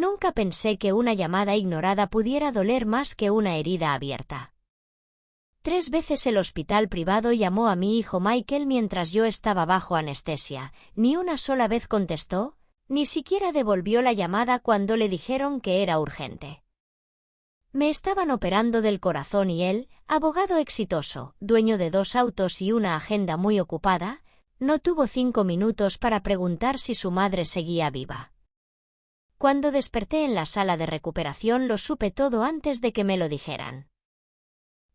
Nunca pensé que una llamada ignorada pudiera doler más que una herida abierta. 3 veces el hospital privado llamó a mi hijo Michael mientras yo estaba bajo anestesia. Ni una sola vez contestó, ni siquiera devolvió la llamada cuando le dijeron que era urgente. Me estaban operando del corazón y él, abogado exitoso, dueño de 2 autos y una agenda muy ocupada, no tuvo 5 minutos para preguntar si su madre seguía viva. Cuando desperté en la sala de recuperación lo supe todo antes de que me lo dijeran.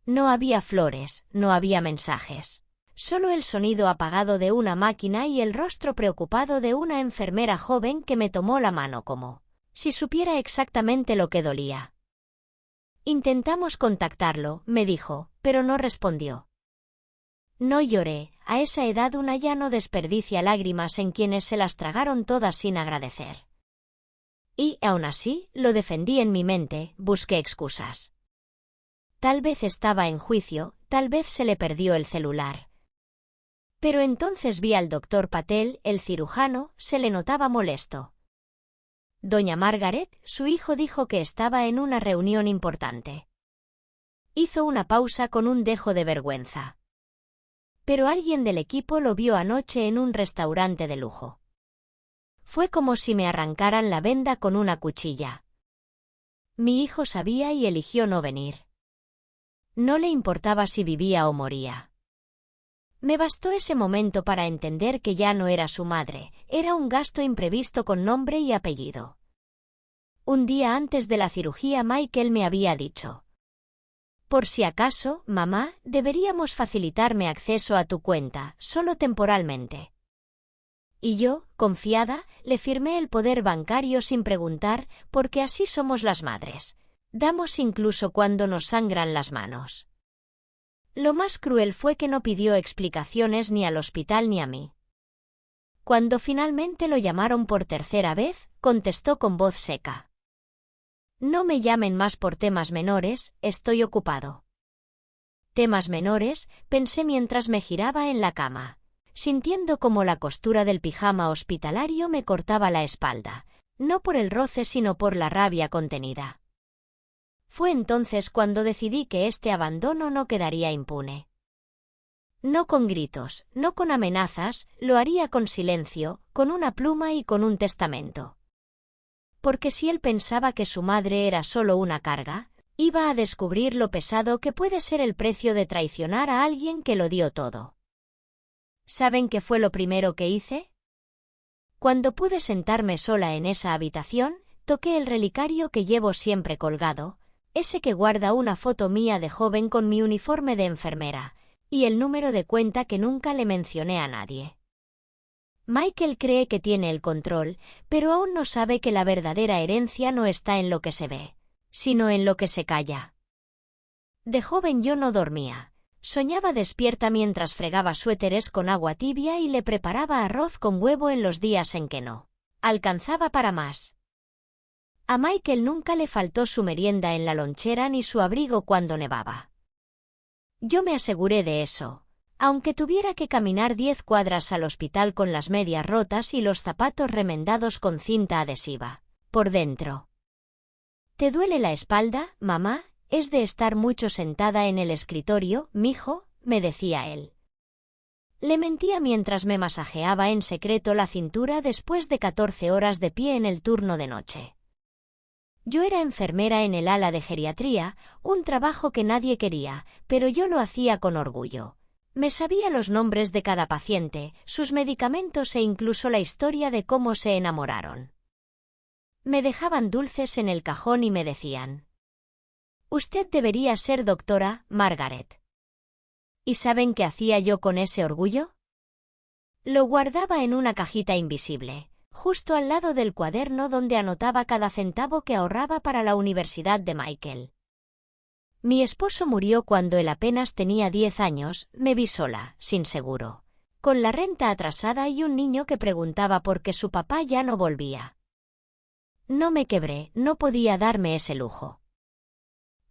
No había flores, no había mensajes. Solo el sonido apagado de una máquina y el rostro preocupado de una enfermera joven que me tomó la mano como si supiera exactamente lo que dolía. Intentamos contactarlo, me dijo, pero no respondió. No lloré, a esa edad una ya no desperdicia lágrimas en quienes se las tragaron todas sin agradecer. Y, aún así, lo defendí en mi mente, busqué excusas. Tal vez estaba en juicio, tal vez se le perdió el celular. Pero entonces vi al doctor Patel, el cirujano, se le notaba molesto. Doña Margaret, su hijo, dijo que estaba en una reunión importante. Hizo una pausa con un dejo de vergüenza. Pero alguien del equipo lo vio anoche en un restaurante de lujo. Fue como si me arrancaran la venda con una cuchilla. Mi hijo sabía y eligió no venir. No le importaba si vivía o moría. Me bastó ese momento para entender que ya no era su madre, era un gasto imprevisto con nombre y apellido. Un día antes de la cirugía Michael me había dicho: por si acaso, mamá, deberíamos facilitarme acceso a tu cuenta, solo temporalmente. Y yo, confiada, le firmé el poder bancario sin preguntar, porque así somos las madres. Damos incluso cuando nos sangran las manos. Lo más cruel fue que no pidió explicaciones ni al hospital ni a mí. Cuando finalmente lo llamaron por 3ª vez, contestó con voz seca: no me llamen más por temas menores, estoy ocupado. Temas menores, pensé mientras me giraba en la cama, sintiendo como la costura del pijama hospitalario me cortaba la espalda, no por el roce sino por la rabia contenida. Fue entonces cuando decidí que este abandono no quedaría impune. No con gritos, no con amenazas, lo haría con silencio, con una pluma y con un testamento. Porque si él pensaba que su madre era solo una carga, iba a descubrir lo pesado que puede ser el precio de traicionar a alguien que lo dio todo. ¿Saben qué fue lo primero que hice? Cuando pude sentarme sola en esa habitación, toqué el relicario que llevo siempre colgado, ese que guarda una foto mía de joven con mi uniforme de enfermera, y el número de cuenta que nunca le mencioné a nadie. Michael cree que tiene el control, pero aún no sabe que la verdadera herencia no está en lo que se ve, sino en lo que se calla. De joven yo no dormía. Soñaba despierta mientras fregaba suéteres con agua tibia y le preparaba arroz con huevo en los días en que no alcanzaba para más. A Michael nunca le faltó su merienda en la lonchera ni su abrigo cuando nevaba. Yo me aseguré de eso, aunque tuviera que caminar 10 cuadras al hospital con las medias rotas y los zapatos remendados con cinta adhesiva, por dentro. ¿Te duele la espalda, mamá? Es de estar mucho sentada en el escritorio, mijo, me decía él. Le mentía mientras me masajeaba en secreto la cintura después de 14 horas de pie en el turno de noche. Yo era enfermera en el ala de geriatría, un trabajo que nadie quería, pero yo lo hacía con orgullo. Me sabía los nombres de cada paciente, sus medicamentos e incluso la historia de cómo se enamoraron. Me dejaban dulces en el cajón y me decían: usted debería ser doctora, Margaret. ¿Y saben qué hacía yo con ese orgullo? Lo guardaba en una cajita invisible, justo al lado del cuaderno donde anotaba cada centavo que ahorraba para la universidad de Michael. Mi esposo murió cuando él apenas tenía 10 años, me vi sola, sin seguro, con la renta atrasada y un niño que preguntaba por qué su papá ya no volvía. No me quebré, no podía darme ese lujo.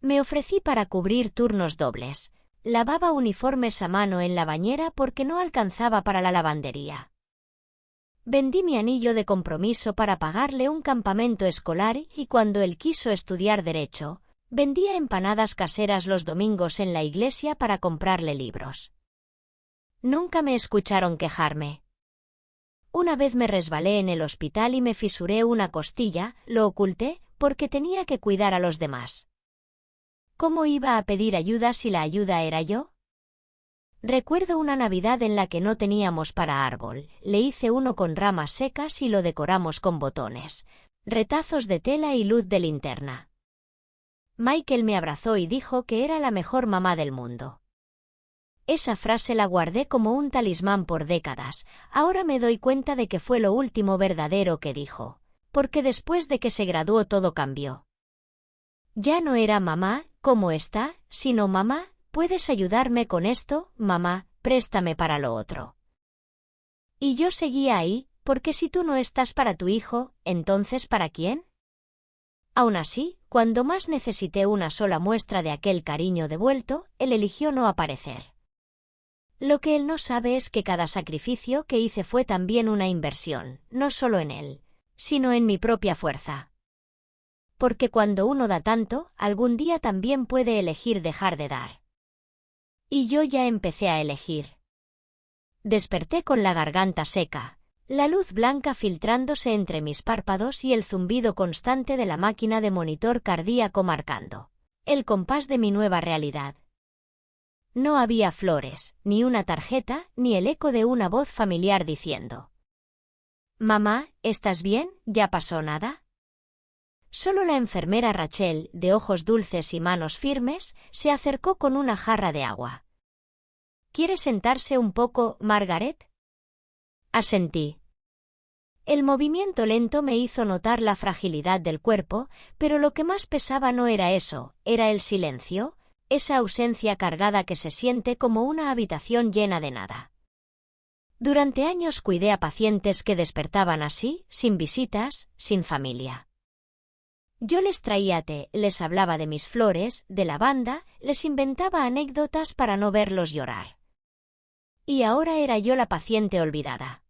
Me ofrecí para cubrir turnos dobles. Lavaba uniformes a mano en la bañera porque no alcanzaba para la lavandería. Vendí mi anillo de compromiso para pagarle un campamento escolar y cuando él quiso estudiar derecho, vendía empanadas caseras los domingos en la iglesia para comprarle libros. Nunca me escucharon quejarme. Una vez me resbalé en el hospital y me fisuré una costilla, lo oculté, porque tenía que cuidar a los demás. ¿Cómo iba a pedir ayuda si la ayuda era yo? Recuerdo una Navidad en la que no teníamos para árbol, le hice uno con ramas secas y lo decoramos con botones, retazos de tela y luz de linterna. Michael me abrazó y dijo que era la mejor mamá del mundo. Esa frase la guardé como un talismán por décadas, ahora me doy cuenta de que fue lo último verdadero que dijo, porque después de que se graduó todo cambió. Ya no era mamá, ¿cómo está?, sino mamá, ¿puedes ayudarme con esto, mamá? Préstame para lo otro. Y yo seguía ahí, porque si tú no estás para tu hijo, ¿entonces para quién? Aún así, cuando más necesité una sola muestra de aquel cariño devuelto, él eligió no aparecer. Lo que él no sabe es que cada sacrificio que hice fue también una inversión, no solo en él, sino en mi propia fuerza. Porque cuando uno da tanto, algún día también puede elegir dejar de dar. Y yo ya empecé a elegir. Desperté con la garganta seca, la luz blanca filtrándose entre mis párpados y el zumbido constante de la máquina de monitor cardíaco marcando el compás de mi nueva realidad. No había flores, ni una tarjeta, ni el eco de una voz familiar diciendo: «Mamá, ¿estás bien? ¿Ya pasó nada?». Solo la enfermera Rachel, de ojos dulces y manos firmes, se acercó con una jarra de agua. «¿Quiere sentarse un poco, Margaret?». Asentí. El movimiento lento me hizo notar la fragilidad del cuerpo, pero lo que más pesaba no era eso, era el silencio, esa ausencia cargada que se siente como una habitación llena de nada. Durante años cuidé a pacientes que despertaban así, sin visitas, sin familia. Yo les traía té, les hablaba de mis flores, de lavanda, les inventaba anécdotas para no verlos llorar. Y ahora era yo la paciente olvidada.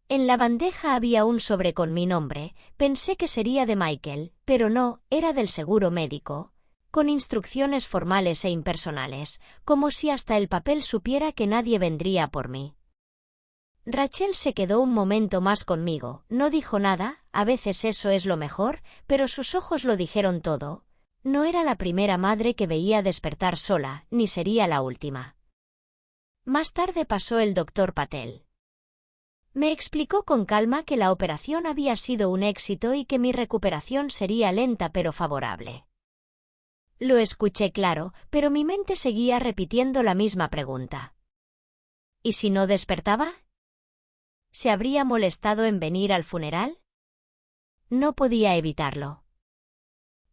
En la bandeja había un sobre con mi nombre, pensé que sería de Michael, pero no, era del seguro médico, con instrucciones formales e impersonales, como si hasta el papel supiera que nadie vendría por mí. Rachel se quedó un momento más conmigo, no dijo nada, a veces eso es lo mejor, pero sus ojos lo dijeron todo. No era la primera madre que veía despertar sola, ni sería la última. Más tarde pasó el doctor Patel. Me explicó con calma que la operación había sido un éxito y que mi recuperación sería lenta pero favorable. Lo escuché claro, pero mi mente seguía repitiendo la misma pregunta. ¿Y si no despertaba? ¿Se habría molestado en venir al funeral? No podía evitarlo.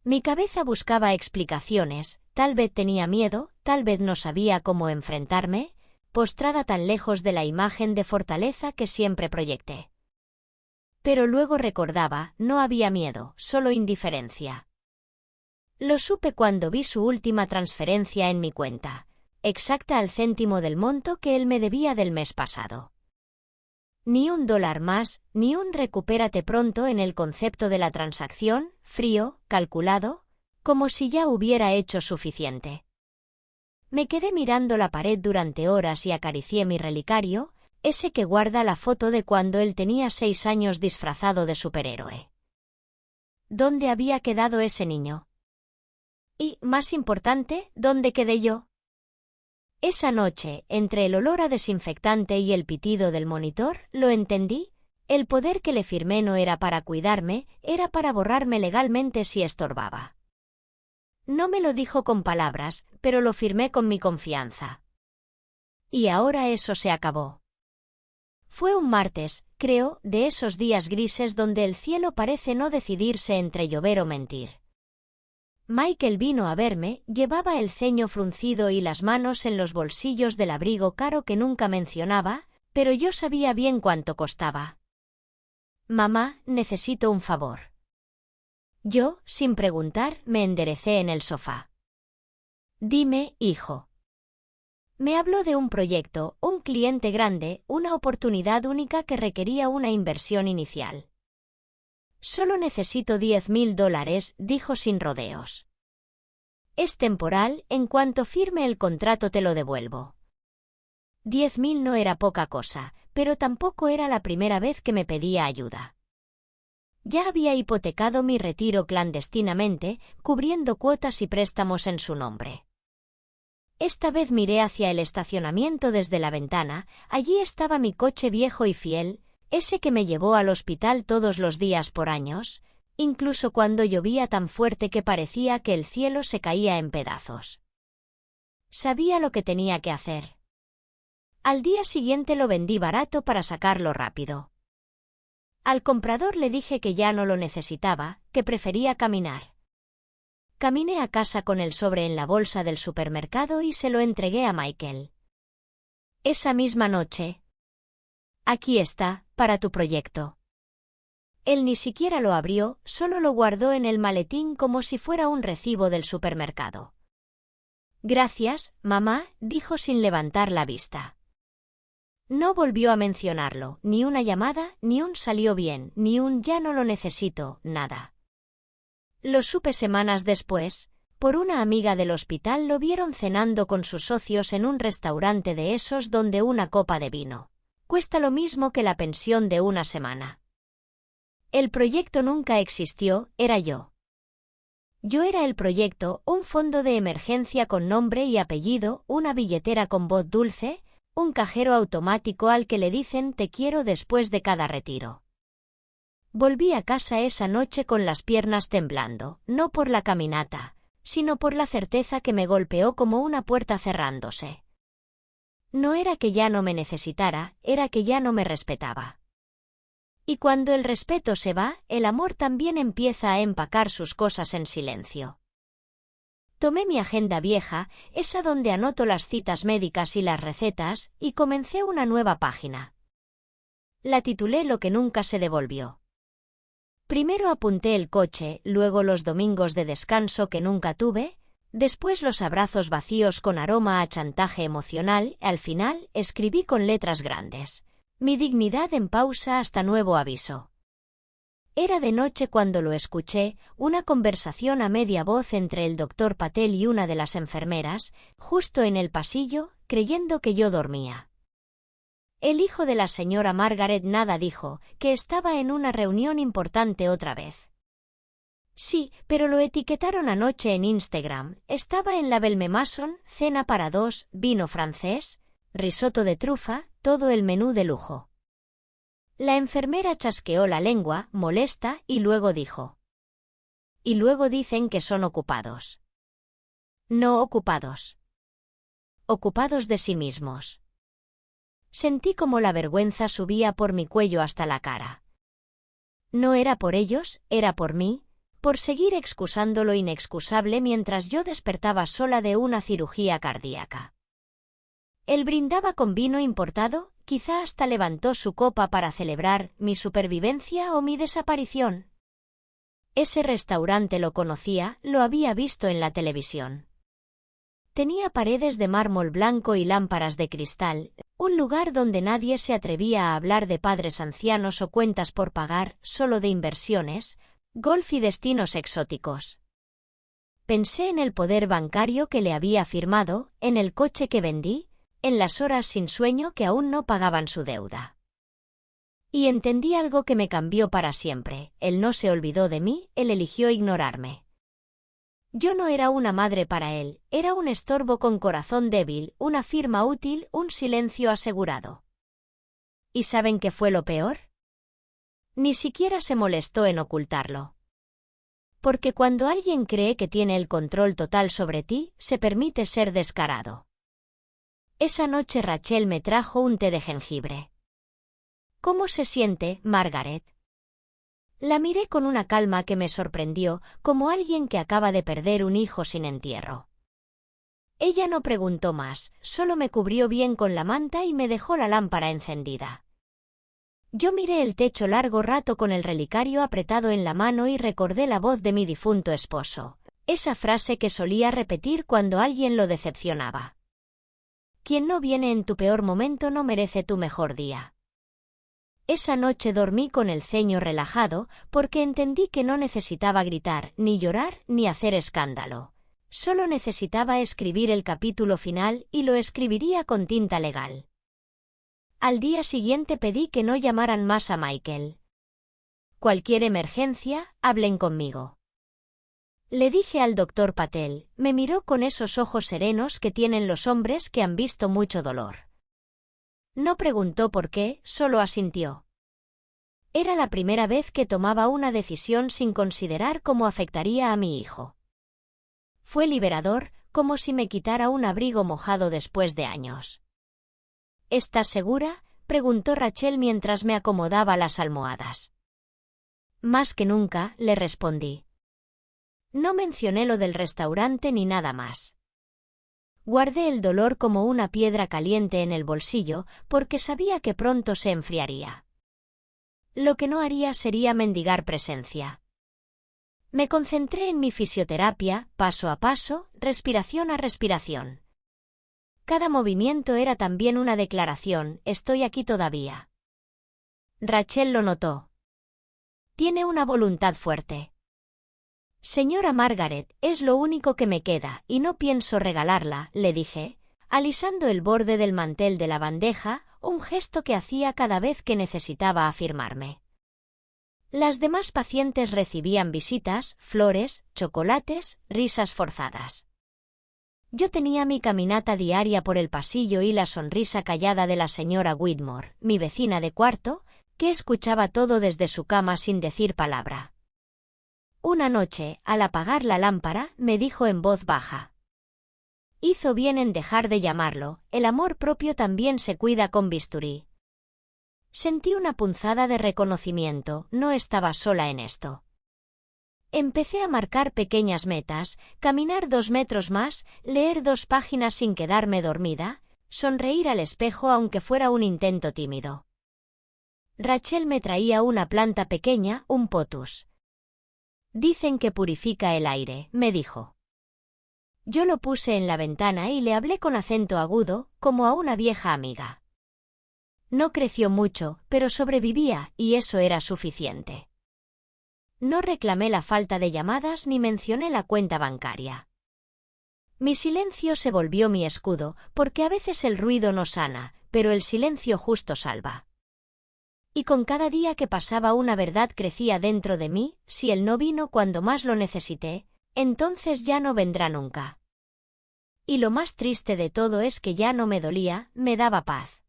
Mi cabeza buscaba explicaciones, tal vez tenía miedo, tal vez no sabía cómo enfrentarme, postrada tan lejos de la imagen de fortaleza que siempre proyecté. Pero luego recordaba, no había miedo, solo indiferencia. Lo supe cuando vi su última transferencia en mi cuenta, exacta al céntimo del monto que él me debía del mes pasado. Ni $1 más, ni un recupérate pronto en el concepto de la transacción, frío, calculado, como si ya hubiera hecho suficiente. Me quedé mirando la pared durante horas y acaricié mi relicario, ese que guarda la foto de cuando él tenía 6 años disfrazado de superhéroe. ¿Dónde había quedado ese niño? Y, más importante, ¿dónde quedé yo? Esa noche, entre el olor a desinfectante y el pitido del monitor, lo entendí, el poder que le firmé no era para cuidarme, era para borrarme legalmente si estorbaba. No me lo dijo con palabras, pero lo firmé con mi confianza. Y ahora eso se acabó. Fue un martes, creo, de esos días grises donde el cielo parece no decidirse entre llover o mentir. Michael vino a verme, llevaba el ceño fruncido y las manos en los bolsillos del abrigo caro que nunca mencionaba, pero yo sabía bien cuánto costaba. «Mamá, necesito un favor». Yo, sin preguntar, me enderecé en el sofá. «Dime, hijo». Me habló de un proyecto, un cliente grande, una oportunidad única que requería una inversión inicial. Solo necesito $10,000, dijo sin rodeos. Es temporal, en cuanto firme el contrato te lo devuelvo. 10,000 no era poca cosa, pero tampoco era la primera vez que me pedía ayuda. Ya había hipotecado mi retiro clandestinamente, cubriendo cuotas y préstamos en su nombre. Esta vez miré hacia el estacionamiento desde la ventana. Allí estaba mi coche viejo y fiel, ese que me llevó al hospital todos los días por años, incluso cuando llovía tan fuerte que parecía que el cielo se caía en pedazos. Sabía lo que tenía que hacer. Al día siguiente lo vendí barato para sacarlo rápido. Al comprador le dije que ya no lo necesitaba, que prefería caminar. Caminé a casa con el sobre en la bolsa del supermercado y se lo entregué a Michael. Esa misma noche. Aquí está, para tu proyecto. Él ni siquiera lo abrió, solo lo guardó en el maletín como si fuera un recibo del supermercado. Gracias, mamá, dijo sin levantar la vista. No volvió a mencionarlo, ni una llamada, ni un salió bien, ni un ya no lo necesito, nada. Lo supe semanas después. Por una amiga del hospital lo vieron cenando con sus socios en un restaurante de esos donde una copa de vino cuesta lo mismo que la pensión de una semana. El proyecto nunca existió, era yo. Yo era el proyecto, un fondo de emergencia con nombre y apellido, una billetera con voz dulce, un cajero automático al que le dicen te quiero después de cada retiro. Volví a casa esa noche con las piernas temblando, no por la caminata, sino por la certeza que me golpeó como una puerta cerrándose. No era que ya no me necesitara, era que ya no me respetaba. Y cuando el respeto se va, el amor también empieza a empacar sus cosas en silencio. Tomé mi agenda vieja, esa donde anoto las citas médicas y las recetas, y comencé una nueva página. La titulé Lo que nunca se devolvió. Primero apunté el coche, luego los domingos de descanso que nunca tuve, después los abrazos vacíos con aroma a chantaje emocional, al final escribí con letras grandes. Mi dignidad en pausa hasta nuevo aviso. Era de noche cuando lo escuché, una conversación a media voz entre el doctor Patel y una de las enfermeras, justo en el pasillo, creyendo que yo dormía. El hijo de la señora Margaret nada dijo, que estaba en una reunión importante otra vez. Sí, pero lo etiquetaron anoche en Instagram, estaba en la Belmemason, cena para dos, vino francés, risotto de trufa, todo el menú de lujo. La enfermera chasqueó la lengua, molesta, y luego dijo. Y luego dicen que son ocupados. No ocupados. Ocupados de sí mismos. Sentí como la vergüenza subía por mi cuello hasta la cara. No era por ellos, era por mí, por seguir excusando lo inexcusable mientras yo despertaba sola de una cirugía cardíaca. Él brindaba con vino importado, quizá hasta levantó su copa para celebrar mi supervivencia o mi desaparición. Ese restaurante lo conocía, lo había visto en la televisión. Tenía paredes de mármol blanco y lámparas de cristal, un lugar donde nadie se atrevía a hablar de padres ancianos o cuentas por pagar, solo de inversiones, golf y destinos exóticos. Pensé en el poder bancario que le había firmado, en el coche que vendí, en las horas sin sueño que aún no pagaban su deuda. Y entendí algo que me cambió para siempre, él no se olvidó de mí, él eligió ignorarme. Yo no era una madre para él, era un estorbo con corazón débil, una firma útil, un silencio asegurado. ¿Y saben qué fue lo peor? Ni siquiera se molestó en ocultarlo. Porque cuando alguien cree que tiene el control total sobre ti, se permite ser descarado. Esa noche Rachel me trajo un té de jengibre. ¿Cómo se siente, Margaret? La miré con una calma que me sorprendió, como alguien que acaba de perder un hijo sin entierro. Ella no preguntó más, solo me cubrió bien con la manta y me dejó la lámpara encendida. Yo miré el techo largo rato con el relicario apretado en la mano y recordé la voz de mi difunto esposo, esa frase que solía repetir cuando alguien lo decepcionaba. Quien no viene en tu peor momento no merece tu mejor día. Esa noche dormí con el ceño relajado porque entendí que no necesitaba gritar, ni llorar, ni hacer escándalo. Solo necesitaba escribir el capítulo final y lo escribiría con tinta legal. Al día siguiente pedí que no llamaran más a Michael. Cualquier emergencia, hablen conmigo. Le dije al doctor Patel, me miró con esos ojos serenos que tienen los hombres que han visto mucho dolor. No preguntó por qué, solo asintió. Era la primera vez que tomaba una decisión sin considerar cómo afectaría a mi hijo. Fue liberador, como si me quitara un abrigo mojado después de años. ¿Estás segura?, preguntó Rachel mientras me acomodaba las almohadas. Más que nunca, le respondí. No mencioné lo del restaurante ni nada más. Guardé el dolor como una piedra caliente en el bolsillo, porque sabía que pronto se enfriaría. Lo que no haría sería mendigar presencia. Me concentré en mi fisioterapia, paso a paso, respiración a respiración. Cada movimiento era también una declaración, estoy aquí todavía. Rachel lo notó. Tiene una voluntad fuerte. Señora Margaret, es lo único que me queda, y no pienso regalarla, le dije, alisando el borde del mantel de la bandeja, un gesto que hacía cada vez que necesitaba afirmarme. Las demás pacientes recibían visitas, flores, chocolates, risas forzadas. Yo tenía mi caminata diaria por el pasillo y la sonrisa callada de la señora Whitmore, mi vecina de cuarto, que escuchaba todo desde su cama sin decir palabra. Una noche, al apagar la lámpara, me dijo en voz baja. Hizo bien en dejar de llamarlo, el amor propio también se cuida con bisturí. Sentí una punzada de reconocimiento, no estaba sola en esto. Empecé a marcar pequeñas metas, caminar 2 metros más, leer 2 páginas sin quedarme dormida, sonreír al espejo aunque fuera un intento tímido. Rachel me traía una planta pequeña, un potus. Dicen que purifica el aire, me dijo. Yo lo puse en la ventana y le hablé con acento agudo, como a una vieja amiga. No creció mucho, pero sobrevivía, y eso era suficiente. No reclamé la falta de llamadas ni mencioné la cuenta bancaria. Mi silencio se volvió mi escudo, porque a veces el ruido no sana, pero el silencio justo salva. Y con cada día que pasaba una verdad crecía dentro de mí, si él no vino cuando más lo necesité, entonces ya no vendrá nunca. Y lo más triste de todo es que ya no me dolía, me daba paz.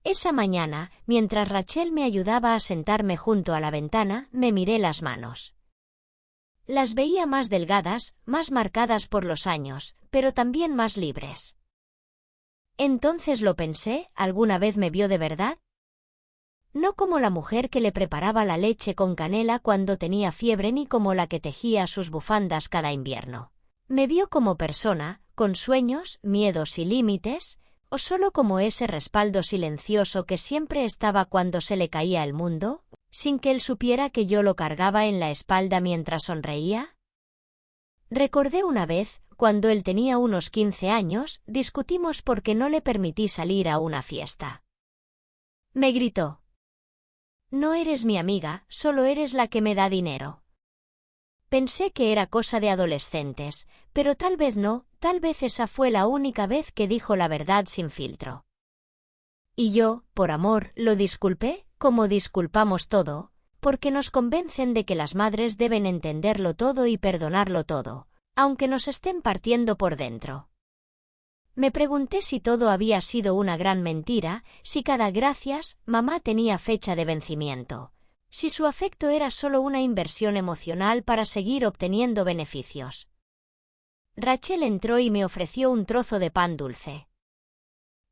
Esa mañana, mientras Rachel me ayudaba a sentarme junto a la ventana, me miré las manos. Las veía más delgadas, más marcadas por los años, pero también más libres. Entonces lo pensé, ¿alguna vez me vio de verdad? No como la mujer que le preparaba la leche con canela cuando tenía fiebre ni como la que tejía sus bufandas cada invierno. Me vio como persona, con sueños, miedos y límites, o solo como ese respaldo silencioso que siempre estaba cuando se le caía el mundo, sin que él supiera que yo lo cargaba en la espalda mientras sonreía. Recordé una vez, cuando él tenía unos 15 años, discutimos porque no le permití salir a una fiesta. Me gritó. No eres mi amiga, solo eres la que me da dinero. Pensé que era cosa de adolescentes, pero tal vez no, tal vez esa fue la única vez que dijo la verdad sin filtro. Y yo, por amor, lo disculpé, como disculpamos todo, porque nos convencen de que las madres deben entenderlo todo y perdonarlo todo, aunque nos estén partiendo por dentro. Me pregunté si todo había sido una gran mentira, si cada gracias, mamá tenía fecha de vencimiento. Si su afecto era solo una inversión emocional para seguir obteniendo beneficios. Rachel entró y me ofreció un trozo de pan dulce.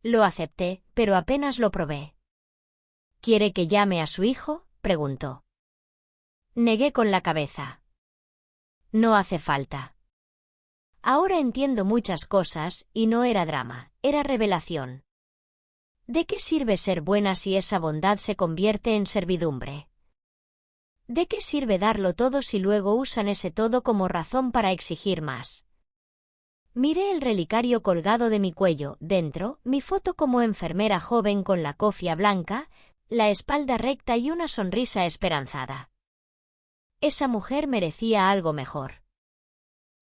Lo acepté, pero apenas lo probé. ¿Quiere que llame a su hijo?, preguntó. Negué con la cabeza. No hace falta. Ahora entiendo muchas cosas, y no era drama, era revelación. ¿De qué sirve ser buena si esa bondad se convierte en servidumbre? ¿De qué sirve darlo todo si luego usan ese todo como razón para exigir más? Miré el relicario colgado de mi cuello, dentro, mi foto como enfermera joven con la cofia blanca, la espalda recta y una sonrisa esperanzada. Esa mujer merecía algo mejor.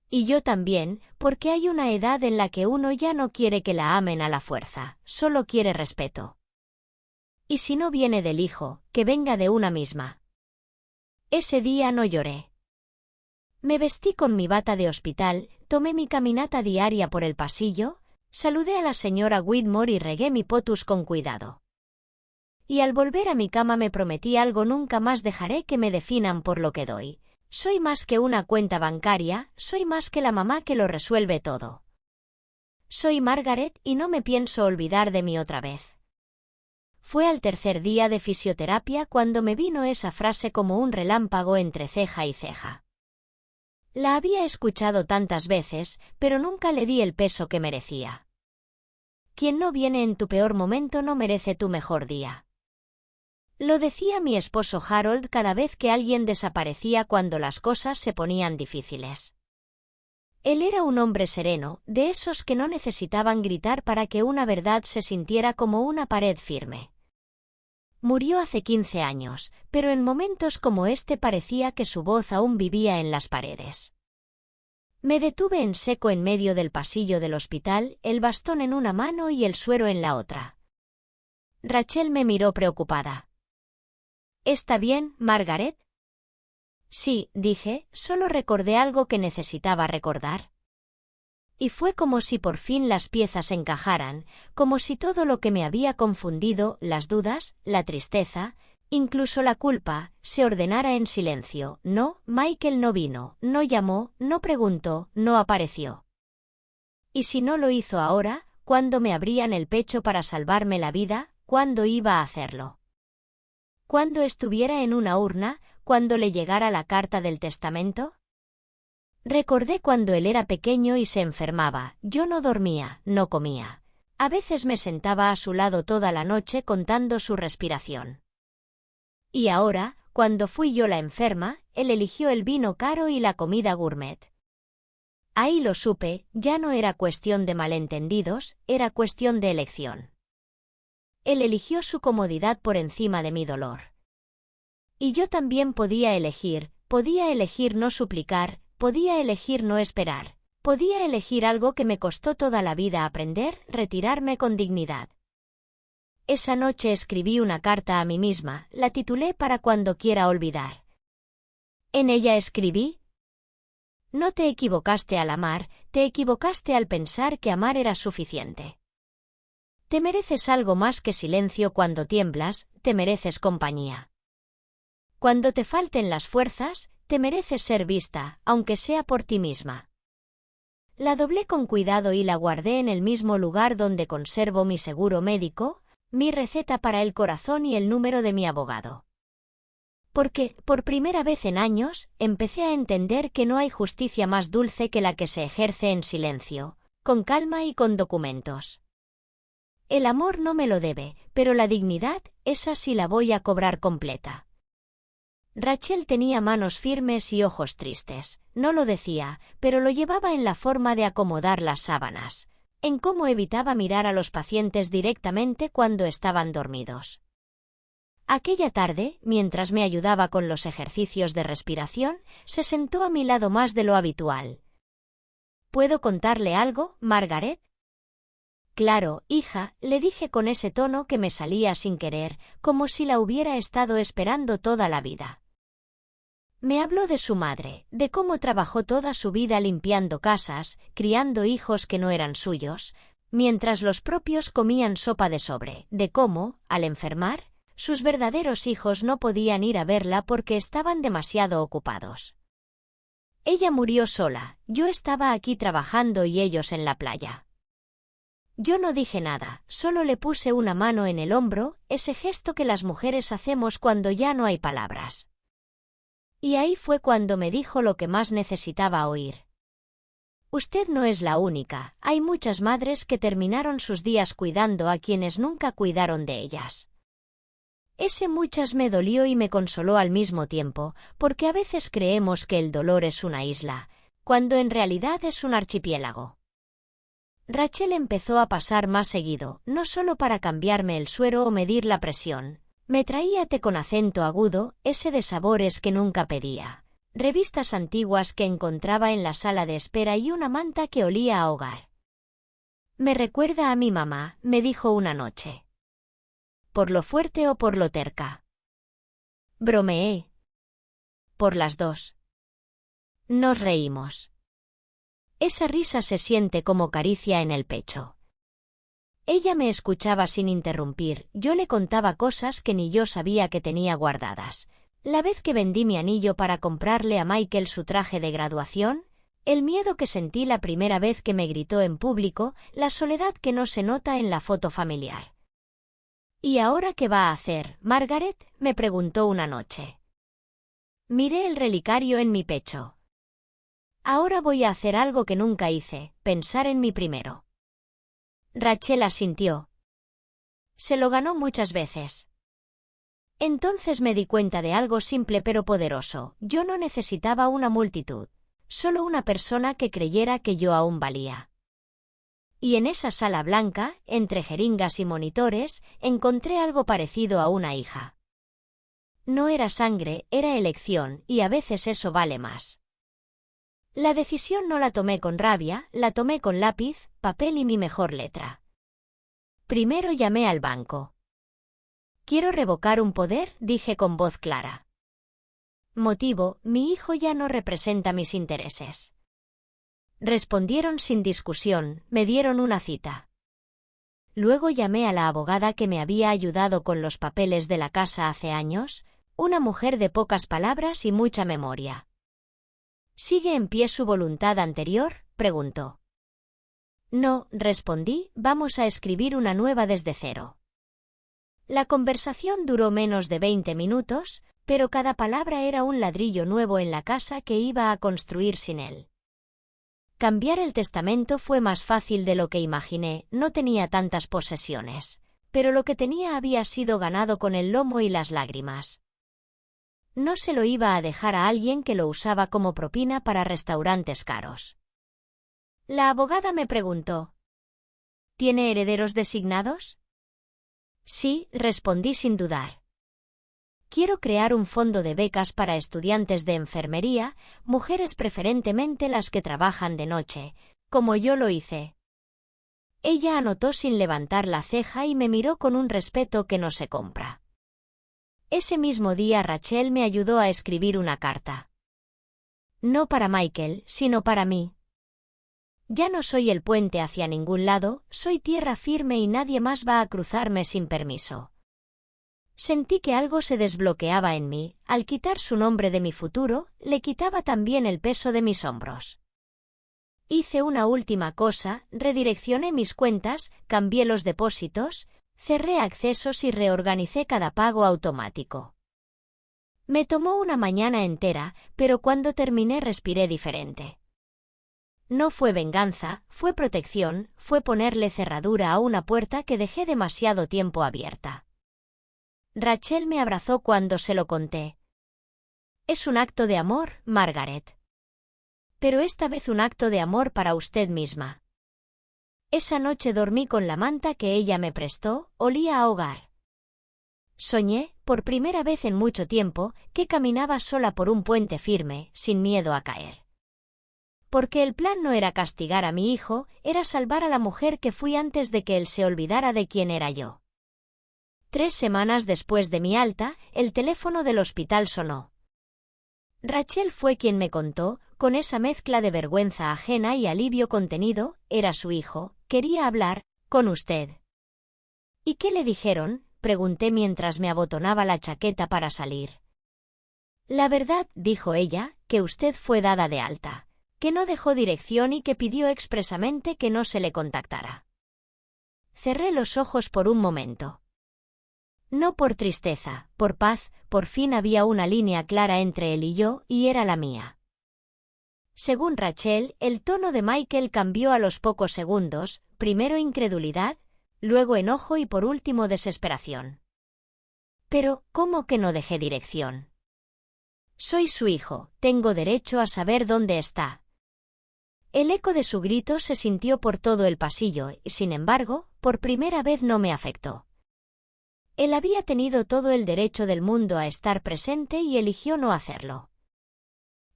Y yo también, porque hay una edad en la que uno ya no quiere que la amen a la fuerza, solo quiere respeto. Y si no viene del hijo, que venga de una misma. Ese día no lloré. Me vestí con mi bata de hospital, tomé mi caminata diaria por el pasillo, saludé a la señora Whitmore y regué mi potus con cuidado. Y al volver a mi cama me prometí algo: nunca más dejaré que me definan por lo que doy. Soy más que una cuenta bancaria, soy más que la mamá que lo resuelve todo. Soy Margaret y no me pienso olvidar de mí otra vez. Fue al tercer día de fisioterapia cuando me vino esa frase como un relámpago entre ceja y ceja. La había escuchado tantas veces, pero nunca le di el peso que merecía. Quien no viene en tu peor momento no merece tu mejor día. Lo decía mi esposo Harold cada vez que alguien desaparecía cuando las cosas se ponían difíciles. Él era un hombre sereno, de esos que no necesitaban gritar para que una verdad se sintiera como una pared firme. Murió hace 15 años, pero en momentos como este parecía que su voz aún vivía en las paredes. Me detuve en seco en medio del pasillo del hospital, el bastón en una mano y el suero en la otra. Rachel me miró preocupada. ¿Está bien, Margaret? Sí, dije, solo recordé algo que necesitaba recordar. Y fue como si por fin las piezas encajaran, como si todo lo que me había confundido, las dudas, la tristeza, incluso la culpa, se ordenara en silencio. No, Michael no vino, no llamó, no preguntó, no apareció. Y si no lo hizo ahora, ¿cuándo me abrían el pecho para salvarme la vida? ¿Cuándo iba a hacerlo? ¿Cuándo estuviera en una urna? ¿Cuándo le llegara la carta del testamento? Recordé cuando él era pequeño y se enfermaba. Yo no dormía, no comía. A veces me sentaba a su lado toda la noche contando su respiración. Y ahora, cuando fui yo la enferma, él eligió el vino caro y la comida gourmet. Ahí lo supe, ya no era cuestión de malentendidos, era cuestión de elección. Él eligió su comodidad por encima de mi dolor. Y yo también podía elegir no suplicar, podía elegir no esperar, podía elegir algo que me costó toda la vida aprender: retirarme con dignidad. Esa noche escribí una carta a mí misma, la titulé Para cuando quiera olvidar. En ella escribí: no te equivocaste al amar, te equivocaste al pensar que amar era suficiente. Te mereces algo más que silencio cuando tiemblas, te mereces compañía. Cuando te falten las fuerzas, te mereces ser vista, aunque sea por ti misma. La doblé con cuidado y la guardé en el mismo lugar donde conservo mi seguro médico, mi receta para el corazón y el número de mi abogado. Porque, por primera vez en años, empecé a entender que no hay justicia más dulce que la que se ejerce en silencio, con calma y con documentos. El amor no me lo debe, pero la dignidad, esa sí la voy a cobrar completa. Rachel tenía manos firmes y ojos tristes. No lo decía, pero lo llevaba en la forma de acomodar las sábanas, en cómo evitaba mirar a los pacientes directamente cuando estaban dormidos. Aquella tarde, mientras me ayudaba con los ejercicios de respiración, se sentó a mi lado más de lo habitual. ¿Puedo contarle algo, Margaret? Claro, hija, le dije con ese tono que me salía sin querer, como si la hubiera estado esperando toda la vida. Me habló de su madre, de cómo trabajó toda su vida limpiando casas, criando hijos que no eran suyos, mientras los propios comían sopa de sobre, de cómo, al enfermar, sus verdaderos hijos no podían ir a verla porque estaban demasiado ocupados. Ella murió sola, yo estaba aquí trabajando y ellos en la playa. Yo no dije nada, solo le puse una mano en el hombro, ese gesto que las mujeres hacemos cuando ya no hay palabras. Y ahí fue cuando me dijo lo que más necesitaba oír. Usted no es la única, hay muchas madres que terminaron sus días cuidando a quienes nunca cuidaron de ellas. Ese muchas me dolió y me consoló al mismo tiempo, porque a veces creemos que el dolor es una isla, cuando en realidad es un archipiélago. Rachel empezó a pasar más seguido, no solo para cambiarme el suero o medir la presión. Me traía té con acento agudo, ese de sabores que nunca pedía, revistas antiguas que encontraba en la sala de espera y una manta que olía a hogar. «Me recuerda a mi mamá», me dijo una noche. «¿Por lo fuerte o por lo terca?» Bromeé. «Por las dos». Nos reímos. Esa risa se siente como caricia en el pecho. Ella me escuchaba sin interrumpir, yo le contaba cosas que ni yo sabía que tenía guardadas. La vez que vendí mi anillo para comprarle a Michael su traje de graduación, el miedo que sentí la primera vez que me gritó en público, la soledad que no se nota en la foto familiar. «¿Y ahora qué va a hacer, Margaret?», me preguntó una noche. Miré el relicario en mi pecho. «Ahora voy a hacer algo que nunca hice, pensar en mí primero». Rachel asintió. Se lo ganó muchas veces. Entonces me di cuenta de algo simple pero poderoso. Yo no necesitaba una multitud, solo una persona que creyera que yo aún valía. Y en esa sala blanca, entre jeringas y monitores, encontré algo parecido a una hija. No era sangre, era elección, y a veces eso vale más. La decisión no la tomé con rabia, la tomé con lápiz, papel y mi mejor letra. Primero llamé al banco. «Quiero revocar un poder», dije con voz clara. «Motivo: mi hijo ya no representa mis intereses». Respondieron sin discusión, me dieron una cita. Luego llamé a la abogada que me había ayudado con los papeles de la casa hace años, una mujer de pocas palabras y mucha memoria. «¿Sigue en pie su voluntad anterior?», preguntó. «No», respondí, «vamos a escribir una nueva desde cero». La conversación duró menos de 20 minutos, pero cada palabra era un ladrillo nuevo en la casa que iba a construir sin él. Cambiar el testamento fue más fácil de lo que imaginé, no tenía tantas posesiones, pero lo que tenía había sido ganado con el lomo y las lágrimas. No se lo iba a dejar a alguien que lo usaba como propina para restaurantes caros. La abogada me preguntó: «¿Tiene herederos designados?». «Sí», respondí sin dudar. «Quiero crear un fondo de becas para estudiantes de enfermería, mujeres preferentemente las que trabajan de noche, como yo lo hice». Ella anotó sin levantar la ceja y me miró con un respeto que no se compra. Ese mismo día Rachel me ayudó a escribir una carta. No para Michael, sino para mí. Ya no soy el puente hacia ningún lado, soy tierra firme y nadie más va a cruzarme sin permiso. Sentí que algo se desbloqueaba en mí, al quitar su nombre de mi futuro, le quitaba también el peso de mis hombros. Hice una última cosa, redireccioné mis cuentas, cambié los depósitos, cerré accesos y reorganicé cada pago automático. Me tomó una mañana entera, pero cuando terminé respiré diferente. No fue venganza, fue protección, fue ponerle cerradura a una puerta que dejé demasiado tiempo abierta. Rachel me abrazó cuando se lo conté. «Es un acto de amor, Margaret. Pero esta vez un acto de amor para usted misma». Esa noche dormí con la manta que ella me prestó, olía a hogar. Soñé, por primera vez en mucho tiempo, que caminaba sola por un puente firme, sin miedo a caer. Porque el plan no era castigar a mi hijo, era salvar a la mujer que fui antes de que él se olvidara de quién era yo. 3 semanas después de mi alta, el teléfono del hospital sonó. Rachel fue quien me contó, con esa mezcla de vergüenza ajena y alivio contenido, era su hijo, quería hablar con usted. ¿Y qué le dijeron?, pregunté mientras me abotonaba la chaqueta para salir. La verdad, dijo ella, que usted fue dada de alta, que no dejó dirección y que pidió expresamente que no se le contactara. Cerré los ojos por un momento. No por tristeza, por paz, por fin había una línea clara entre él y yo, y era la mía. Según Rachel, el tono de Michael cambió a los pocos segundos, primero incredulidad, luego enojo y por último desesperación. Pero, ¿cómo que no dejé dirección? Soy su hijo, tengo derecho a saber dónde está. El eco de su grito se sintió por todo el pasillo y, sin embargo, por primera vez no me afectó. Él había tenido todo el derecho del mundo a estar presente y eligió no hacerlo.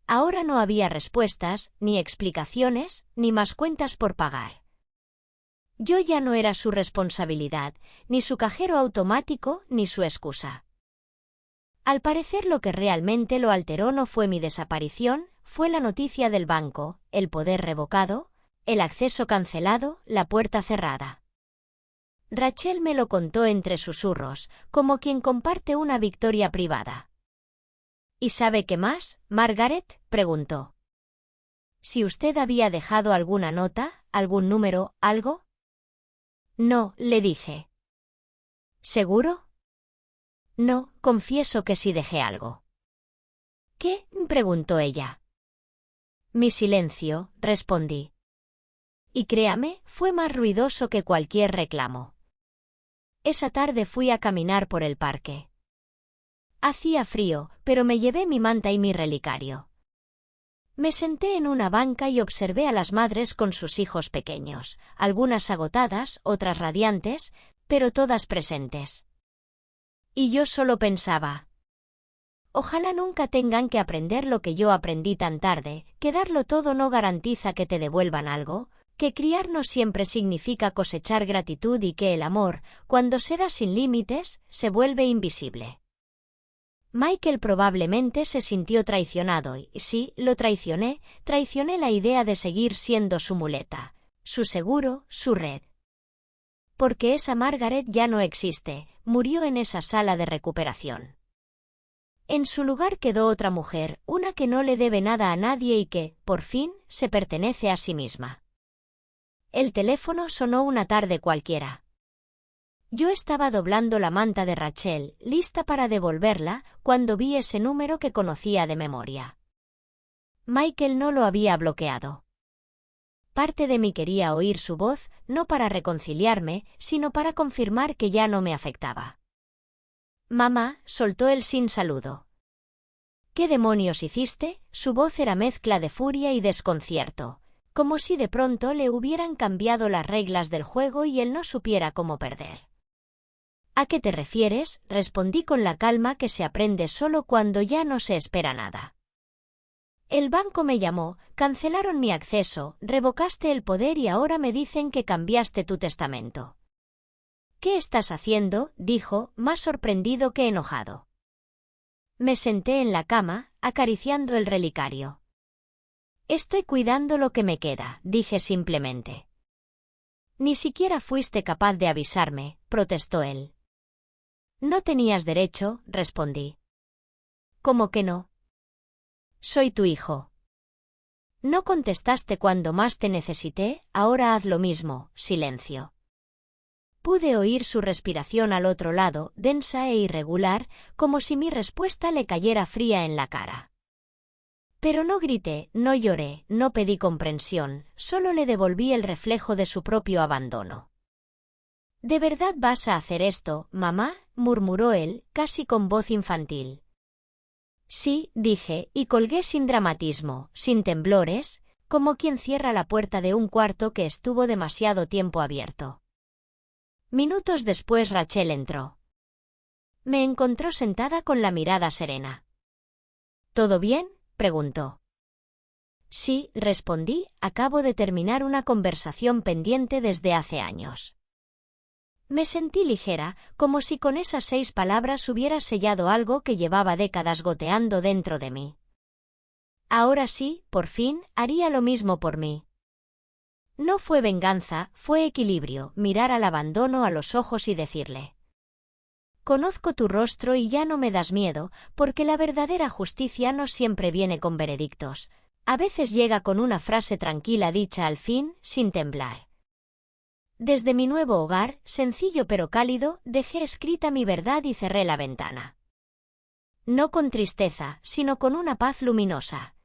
Ahora no había respuestas, ni explicaciones, ni más cuentas por pagar. Yo ya no era su responsabilidad, ni su cajero automático, ni su excusa. Al parecer lo que realmente lo alteró no fue mi desaparición, fue la noticia del banco, el poder revocado, el acceso cancelado, la puerta cerrada. Rachel me lo contó entre susurros, como quien comparte una victoria privada. ¿Y sabe qué más, Margaret?, preguntó. ¿Si usted había dejado alguna nota, algún número, algo? No, le dije. ¿Seguro? No, confieso que sí dejé algo. ¿Qué?, preguntó ella. Mi silencio, respondí. Y créame, fue más ruidoso que cualquier reclamo. Esa tarde fui a caminar por el parque. Hacía frío, pero me llevé mi manta y mi relicario. Me senté en una banca y observé a las madres con sus hijos pequeños, algunas agotadas, otras radiantes, pero todas presentes. Y yo solo pensaba: ojalá nunca tengan que aprender lo que yo aprendí tan tarde, que darlo todo no garantiza que te devuelvan algo, que criar no siempre significa cosechar gratitud y que el amor, cuando se da sin límites, se vuelve invisible. Michael probablemente se sintió traicionado y sí, lo traicioné la idea de seguir siendo su muleta, su seguro, su red. Porque esa Margaret ya no existe, murió en esa sala de recuperación. En su lugar quedó otra mujer, una que no le debe nada a nadie y que, por fin, se pertenece a sí misma. El teléfono sonó una tarde cualquiera. Yo estaba doblando la manta de Rachel, lista para devolverla, cuando vi ese número que conocía de memoria. Michael no lo había bloqueado. Parte de mí quería oír su voz, no para reconciliarme, sino para confirmar que ya no me afectaba. Mamá, soltó él sin saludo. ¿Qué demonios hiciste? Su voz era mezcla de furia y desconcierto, como si de pronto le hubieran cambiado las reglas del juego y él no supiera cómo perder. ¿A qué te refieres?, respondí con la calma que se aprende solo cuando ya no se espera nada. El banco me llamó, cancelaron mi acceso, revocaste el poder y ahora me dicen que cambiaste tu testamento. ¿Qué estás haciendo?, dijo, más sorprendido que enojado. Me senté en la cama, acariciando el relicario. Estoy cuidando lo que me queda, dije simplemente. Ni siquiera fuiste capaz de avisarme, protestó él. No tenías derecho, respondí. ¿Cómo que no? Soy tu hijo. No contestaste cuando más te necesité, ahora haz lo mismo, silencio. Pude oír su respiración al otro lado, densa e irregular, como si mi respuesta le cayera fría en la cara. Pero no grité, no lloré, no pedí comprensión, solo le devolví el reflejo de su propio abandono. ¿De verdad vas a hacer esto, mamá?, murmuró él, casi con voz infantil. Sí, dije, y colgué sin dramatismo, sin temblores, como quien cierra la puerta de un cuarto que estuvo demasiado tiempo abierto. Minutos después Rachel entró. Me encontró sentada con la mirada serena. ¿Todo bien?, preguntó. Sí, respondí, acabo de terminar una conversación pendiente desde hace años. Me sentí ligera, como si con esas 6 palabras hubiera sellado algo que llevaba décadas goteando dentro de mí. Ahora sí, por fin, haría lo mismo por mí. No fue venganza, fue equilibrio, mirar al abandono a los ojos y decirle: conozco tu rostro y ya no me das miedo, porque la verdadera justicia no siempre viene con veredictos. A veces llega con una frase tranquila dicha al fin, sin temblar. Desde mi nuevo hogar, sencillo pero cálido, dejé escrita mi verdad y cerré la ventana. No con tristeza, sino con una paz luminosa.